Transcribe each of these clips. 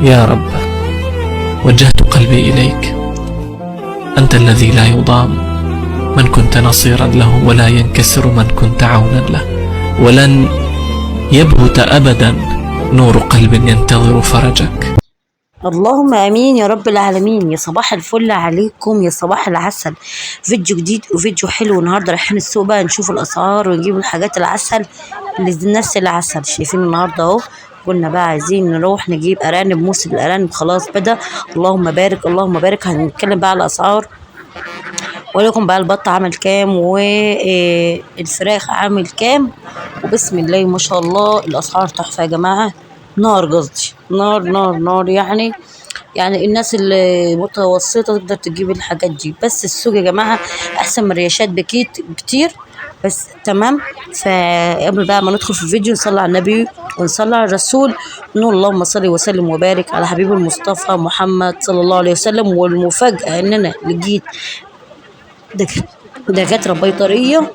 يا رب، وجهت قلبي إليك، أنت الذي لا يضام، من كنت نصيرا له ولا ينكسر من كنت عونا له، ولن يبهت أبدا نور قلب ينتظر فرجك. اللهم امين يا رب العالمين. يا صباح الفل عليكم، يا صباح العسل. فيديو جديد وفيديو حلو. النهارده رايحين السوق بقى نشوف الاسعار ونجيب الحاجات العسل اللي نفس العسل. شايفين النهارده اهو، قلنا بقى عايزين نروح نجيب ارانب. موسم الارانب خلاص بدأ. اللهم بارك اللهم بارك. هنتكلم بقى على الاسعار، ولكم بقى البط عامل كام والفراخ عامل كام. وبسم الله ما شاء الله الاسعار تحفه يا جماعه. نار، قصدي نار نار نار. يعني الناس اللي متوسطه تقدر تجيب الحاجات دي، بس السوق يا جماعه احسن من الرياشات كتير. بس تمام. فقبل بقى ما ندخل في الفيديو نصلي على النبي ونصلي على الرسول، نقول اللهم صل وسلم وبارك على حبيب المصطفى محمد صلى الله عليه وسلم. والمفاجاه ان انا لقيت دكاترة بيطرية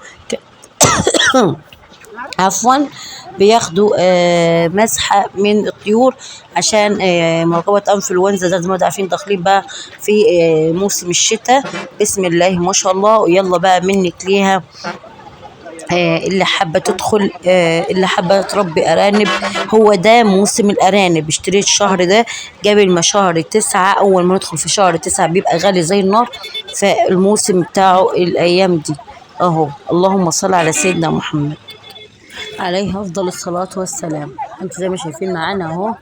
عفوا بياخدوا مسحة من الطيور عشان مراقبة انفلونزا. زي ما انتم عارفين داخلين بقى في موسم الشتاء. بسم الله ما شاء الله. ويلا بقى منك ليها اللي حابة تدخل، اللي حابة تربي أرانب. هو ده موسم الأرانب. اشتريت الشهر ده قبل ما شهر 9. أول ما ندخل في شهر 9 بيبقى غالي زي النار. فالموسم بتاعه الأيام دي أهو. اللهم صل على سيدنا محمد عليه أفضل الصلاة والسلام. انتوا زي ما شايفين معانا أهو.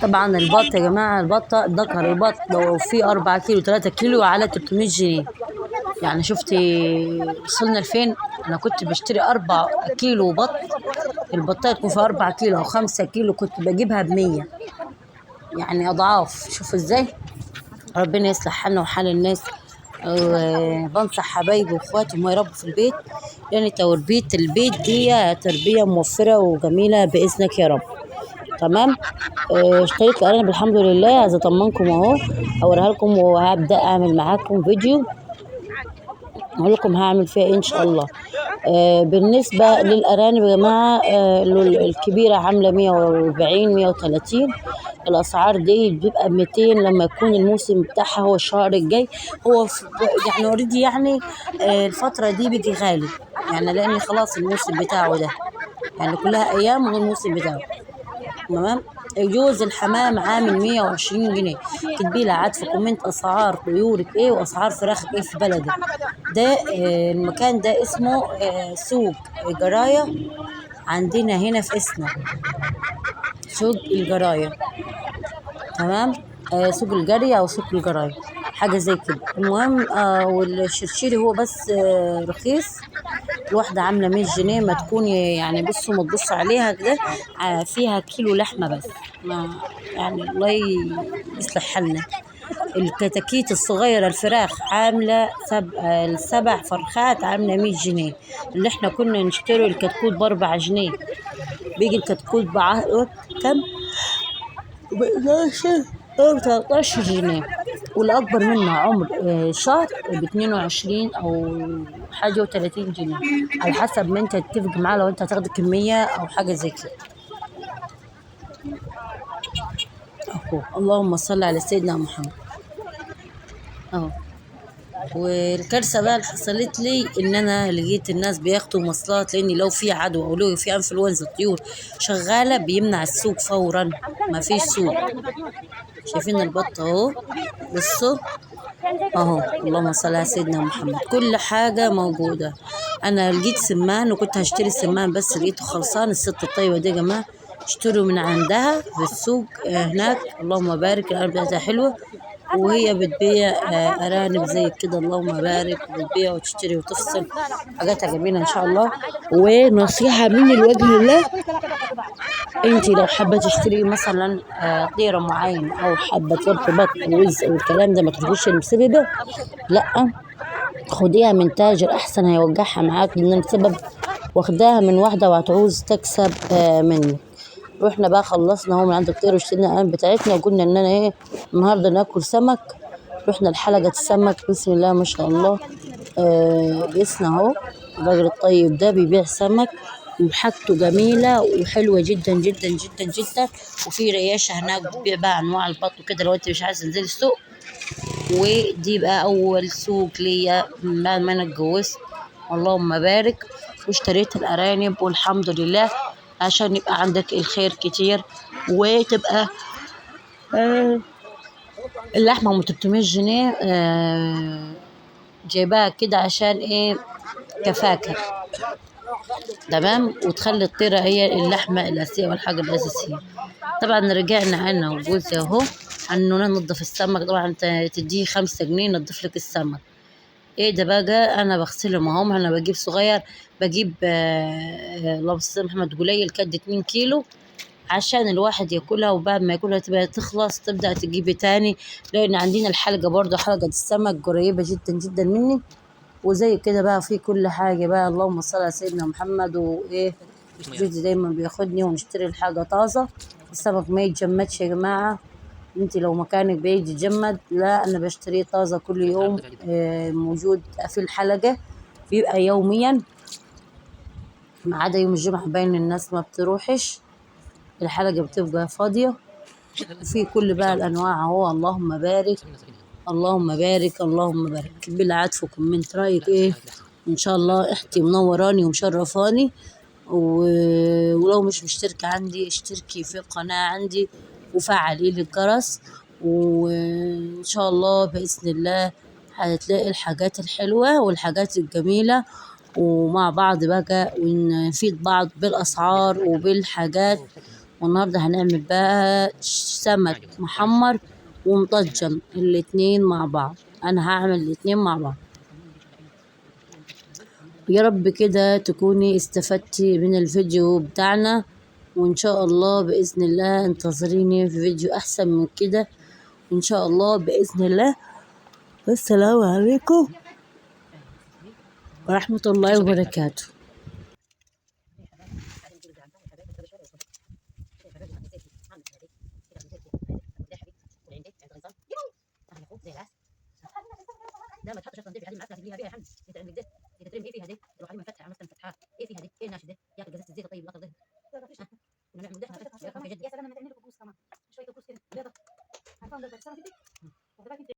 طبعا البط يا جماعة، البطة ذكر البط لو في 4 كيلو 3 كيلو على 300 جنيه. يعني شفتي وصلنا لفين. انا كنت بشتري 4 كيلو بط، البطايه تكون في 4 كيلو او 5 كيلو كنت بجيبها ب100. يعني اضعاف. شوف ازاي. ربنا يصلح حالنا وحال الناس. بنصح حبايبي واخواتي ما يربوا في البيت، لان تربيه البيت دي تربيه موفره وجميله باذنك يا رب. تمام. اشتريت الارانب الحمد لله. عايزه اطمنكم اهو، اوريها لكم وهبدا اعمل معاكم فيديو اقول لكم هعمل فيها ايه ان شاء الله. بالنسبه للارانب يا جماعه، الكبيره عامله 140 130. الاسعار دي بتبقى 200 لما يكون الموسم بتاعها هو الشهر الجاي. هو يعني اوريدي يعني الفتره دي بيجي غالي، يعني لان خلاص الموسم بتاعه ده، يعني كلها ايام والموسم بتاعه. تمام. جوز الحمام عامل 120 جنيه. كتبي لها عاد في كومنت اسعار طيورك ايه واسعار فراخك ايه في بلدك. ده المكان ده اسمه سوق الجرايه عندنا هنا في اسنا. سوق الجرايه. تمام. سوق الجري او سوق الجرايه حاجه زي كده. المهم والشرشيري هو بس رخيص. الواحدة عاملة 100 جنيه. ما تكون يعني بصوا ما تبصوا عليها كده فيها كيلو لحمة بس. ما يعني الله يصلح حالنا. الكتاكيت الصغيرة الفراخ عاملة 7 فرخات عاملة 100 جنيه. اللي احنا كنا نشتري الكتكوت ب4 جنيه، بيجي الكتكوت كم؟ ب13 جنيه. والأكبر منه عمر شهر ب22 أو حاجة و30 جنيه، على حسب ما انت تتفق معاه لو انت هتاخد كمية أو حاجة زي كده. أهو اللهم صل على سيدنا محمد أهو. والكارثة بقى اللي حصلت لي إن أنا لقيت الناس بياخدوا مواصلات، لأن لو في عدوى أو لو في انفلونزا الطيور شغالة بيمنع السوق فورا. ما فيش سوق. شايفين البط اهو. بصوا اهو. اللهم صل على سيدنا محمد. كل حاجة موجودة. انا لقيت سمان وكنت هشتري سمان بس لقيته خلصان. الست الطيبة دي يا جماعة اشتروا من عندها في السوق هناك. اللهم بارك. الارض بتاعتها حلوة وهي بتبيع ارانب زي كده. اللهم بارك. بتبيع وتشتري وتفصل حاجاتها جميلة ان شاء الله. ونصيحة مني لوجه الله، انت لو حابه تشتري مثلا طيره معين او حابه تربي بط ووز والكلام ده، ما تروحيش المسببه، لا خديها من تاجر احسن هيوجعها معاك. لان بسبب واخداها من واحده وهتعوز تكسب منك. رحنا بقى خلصنا اهو من عند الطير واشترينا القلم بتاعتنا وقلنا اننا ايه النهارده ناكل سمك. رحنا لحلقه السمك. بسم الله ما شاء الله. باسنا اهو. الراجل الطيب ده بيبيع سمك وحاجته جميلة وحلوة جدا جدا جدا جدا. وفي رياشة هناك بتبيع بقى أنواع البط وكده لو أنت مش عايزة تنزلي السوق. ودي بقى أول سوق ليا من بعد ما أنا اتجوزت، اللهم بارك. واشتريت الأرانب والحمد لله، عشان يبقى عندك الخير كتير. وتبقى آه، اللحمة ام 300 جنيه، جايباها كده عشان ايه؟ كفاكهة. تمام. وتخلي الطيرة هي اللحمة الأساسية والحاجة الأساسية. طبعا رجعنا أنا وجوزي أهو إنه ننضف السمك. طبعا انت تديه 5 جنيه ينضف لك السمك. ايه ده بقى؟ انا بغسلهم اهم. انا بجيب صغير، بجيب اللهم صل على محمد قليل كد 2 كيلو عشان الواحد ياكلها. وبعد ما ياكلها تبقى تخلص تبدأ تجيبي تاني، لأن عندنا الحلقة برضو حلقة السمك قريبة جدا جدا مني. وزي كده بقى في كل حاجة بقى، اللهم صل على سيدنا محمد. وإيه، جوزي دايما بياخدني ونشتري الحاجة طازة. السمك ما يتجمدش يا جماعة. انت لو مكانك بعيد يتجمد، لا انا بشتريه طازة كل يوم. موجود في الحلقة، بيبقى يوميا ما عدا يوم الجمعة باين الناس ما بتروحش، الحلقة بتبقى فاضية. وفي كل بقى الأنواع اهو. اللهم بارك اللهم بارك اللهم بارك. بالعطف وكومنت رأيك ايه؟ ان شاء الله اختي منوراني ومشرفاني. ولو مش مشتركة عندي اشتركي في القناة عندي وفعلي لي الجرس. وان شاء الله بإذن الله هتلاقي الحاجات الحلوة والحاجات الجميلة، ومع بعض بقى ونفيد بعض بالأسعار وبالحاجات. والنهاردة هنعمل بقى سمك محمر ومطجن الاتنين مع بعض. انا هعمل الاتنين مع بعض. يا رب كده تكوني استفدتي من الفيديو بتاعنا، وان شاء الله بإذن الله انتظريني في فيديو احسن من كده ان شاء الله بإذن الله. والسلام عليكم ورحمة الله وبركاته. ده ما تحطش اصلا دي في هذه المعلقه تجيبيها بيها يا حمد. انت عندك ده، انت ترمي ايه فيها دي؟ روح علي من فتحه مثلا فتحات ايه فيها دي؟